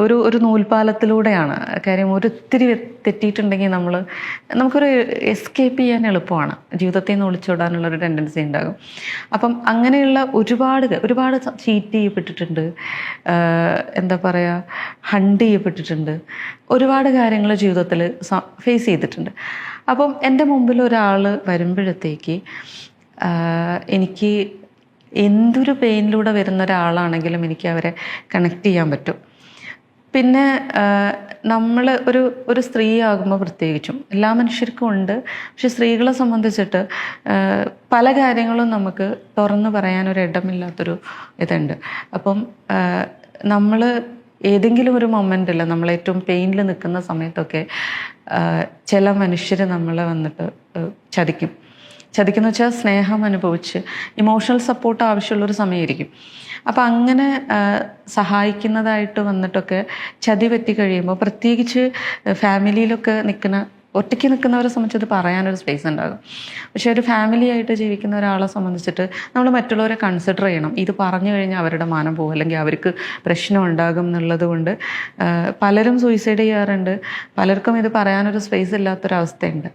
ഒരു ഒരു നൂൽപ്പാലത്തിലൂടെയാണ്. കാര്യം ഒരിത്തിരി തെറ്റിയിട്ടുണ്ടെങ്കിൽ നമുക്കൊരു എസ്കേപ്പ് ചെയ്യാൻ എളുപ്പമാണ്. ജീവിതത്തിൽ നിന്ന് ഒളിച്ചോടാനുള്ളൊരു ടെൻഡൻസി ഉണ്ടാകും. അപ്പം അങ്ങനെയുള്ള ഒരുപാട് ചീറ്റ് ചെയ്യപ്പെട്ടിട്ടുണ്ട്, എന്താ പറയുക, ഹണ്ട് ചെയ്യപ്പെട്ടിട്ടുണ്ട്, ഒരുപാട് കാര്യങ്ങൾ ജീവിതത്തിൽ ഫേസ് ചെയ്തിട്ടുണ്ട്. അപ്പം എൻ്റെ മുമ്പിൽ ഒരാൾ വരുമ്പോഴത്തേക്ക് എനിക്ക് എന്തൊരു പെയിനിലൂടെ വരുന്ന ഒരാളാണെങ്കിലും എനിക്ക് അവരെ കണക്ട് ചെയ്യാൻ പറ്റും. പിന്നെ നമ്മൾ ഒരു സ്ത്രീ ആകുമ്പോൾ പ്രത്യേകിച്ചും എല്ലാ മനുഷ്യർക്കും ഉണ്ട്, പക്ഷെ സ്ത്രീകളെ സംബന്ധിച്ചിട്ട് പല കാര്യങ്ങളും നമുക്ക് തുറന്നു പറയാനൊരു ഇടമില്ലാത്തൊരു ഇതുണ്ട്. അപ്പം നമ്മൾ ഏതെങ്കിലും ഒരു മൊമെൻ്റിൽ നമ്മൾ ഏറ്റവും പെയിനിൽ നിൽക്കുന്ന സമയത്തൊക്കെ ചില മനുഷ്യർ നമ്മളെ വന്നിട്ട് ചതിക്കുന്ന വെച്ചാൽ സ്നേഹം അനുഭവിച്ച് ഇമോഷണൽ സപ്പോർട്ട് ആവശ്യമുള്ളൊരു സമയമായിരിക്കും. അപ്പം അങ്ങനെ സഹായിക്കുന്നതായിട്ട് വന്നിട്ടൊക്കെ ചതി പറ്റി കഴിയുമ്പോൾ, പ്രത്യേകിച്ച് ഫാമിലിയിലൊക്കെ ഒറ്റയ്ക്ക് നിൽക്കുന്നവരെ സംബന്ധിച്ച് അത് പറയാനൊരു സ്പേസ് ഉണ്ടാകും. പക്ഷേ ഒരു ഫാമിലി ആയിട്ട് ജീവിക്കുന്ന ഒരാളെ സംബന്ധിച്ചിട്ട് നമ്മൾ മറ്റുള്ളവരെ കൺസിഡർ ചെയ്യണം. ഇത് പറഞ്ഞു കഴിഞ്ഞാൽ അവരുടെ മാനം പോകും, അല്ലെങ്കിൽ അവർക്ക് പ്രശ്നം ഉണ്ടാകും എന്നുള്ളത് കൊണ്ട് പലരും സൂയിസൈഡ് ചെയ്യാറുണ്ട്. പലർക്കും ഇത് പറയാനൊരു സ്പേസ് ഇല്ലാത്തൊരവസ്ഥയുണ്ട്.